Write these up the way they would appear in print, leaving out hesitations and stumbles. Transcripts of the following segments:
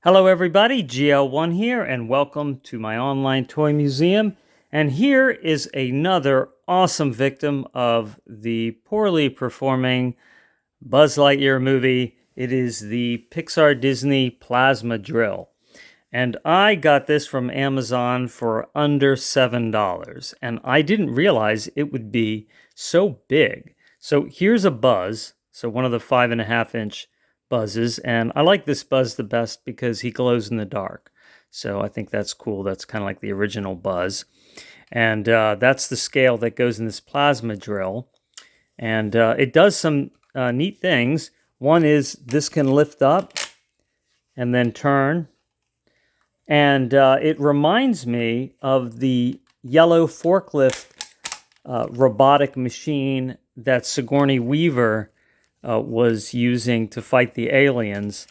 Hello everybody, GL1 here, and welcome to my online toy museum. And here is another awesome victim of the poorly performing Buzz Lightyear movie. It is the Pixar Disney Plasma Drill. And I got this from Amazon for under $7. And I didn't realize it would be so big. So here's a Buzz, so one of the 5.5-inch Buzzes, and I like this Buzz the best because he glows in the dark. So I think that's cool. That's kind of like the original Buzz. And that's the scale that goes in this plasma drill. And it does some neat things. One is this can lift up and then turn. And it reminds me of the yellow forklift robotic machine that Sigourney Weaver was using to fight the aliens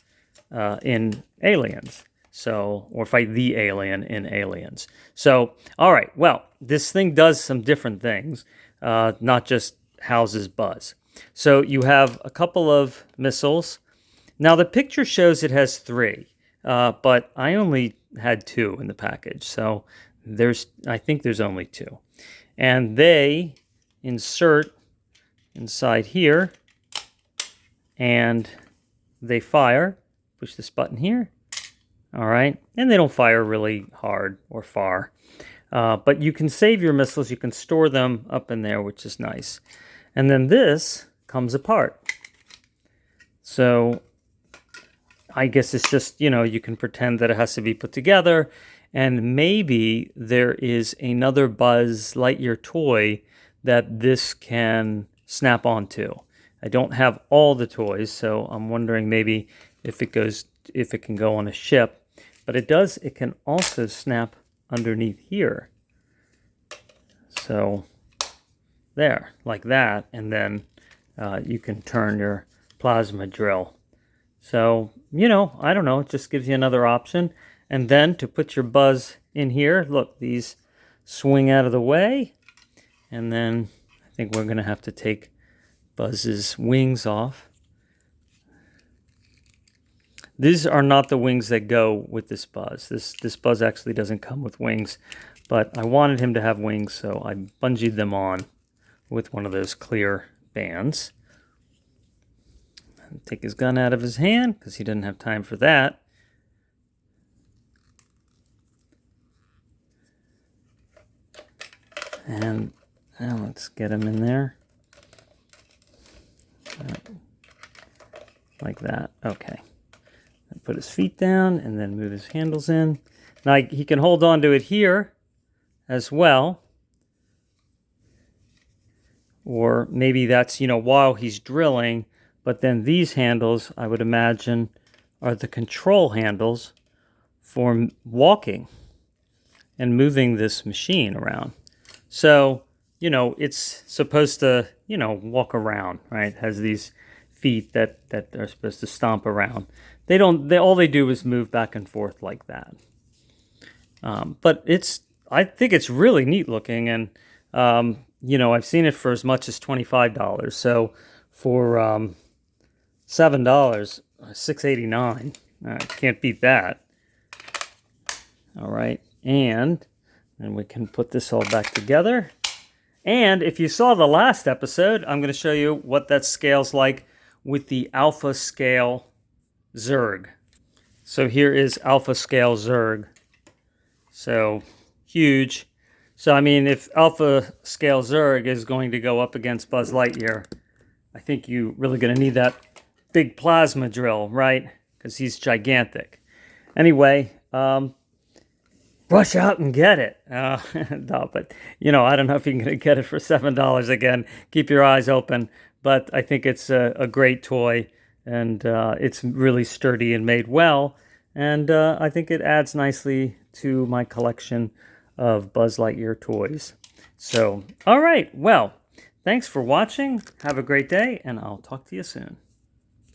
in Aliens. So, or fight the alien in Aliens. So, all right, well, this thing does some different things, not just houses Buzz. So you have a couple of missiles. Now the picture shows it has 3, but I only had 2 in the package. So I think there's only 2. And they insert inside here, and they fire. Push this button here. All right. And they don't fire really hard or far. But you can save your missiles. You can store them up in there, which is nice. And then this comes apart. So I guess it's just, you can pretend that it has to be put together. And maybe there is another Buzz Lightyear toy that this can snap onto. I don't have all the toys, so I'm wondering maybe if it can go on a ship. But it can also snap underneath here. So there, like that, and then you can turn your plasma drill. So, I don't know, it just gives you another option. And then to put your Buzz in here, look, these swing out of the way. And then I think we're going to have to take Buzz's wings off. These are not the wings that go with this Buzz. This Buzz actually doesn't come with wings, but I wanted him to have wings, so I bungeed them on with one of those clear bands. Take his gun out of his hand because he didn't have time for that. And now let's get him in there. Like that. Okay. Put his feet down and then move his handles in. Now he can hold on to it here as well. Or maybe that's, while he's drilling. But then these handles, I would imagine, are the control handles for walking and moving this machine around. So, it's supposed to, walk around, right? It has these feet that are supposed to stomp around. All they do is move back and forth like that. But I think it's really neat looking, and I've seen it for as much as $25. So for $7, $6.89, can't beat that. All right, and then we can put this all back together. And if you saw the last episode, I'm going to show you what that scale's like with the Alpha Scale Zurg. So here is Alpha Scale Zurg. So huge. So I mean, if Alpha Scale Zurg is going to go up against Buzz Lightyear, I think you're really going to need that big plasma drill, right? Because he's gigantic. Anyway, rush out and get it. No, but, I don't know if you're going to get it for $7 again. Keep your eyes open. But I think it's a great toy, and it's really sturdy and made well. And I think it adds nicely to my collection of Buzz Lightyear toys. So, all right. Well, thanks for watching. Have a great day, and I'll talk to you soon.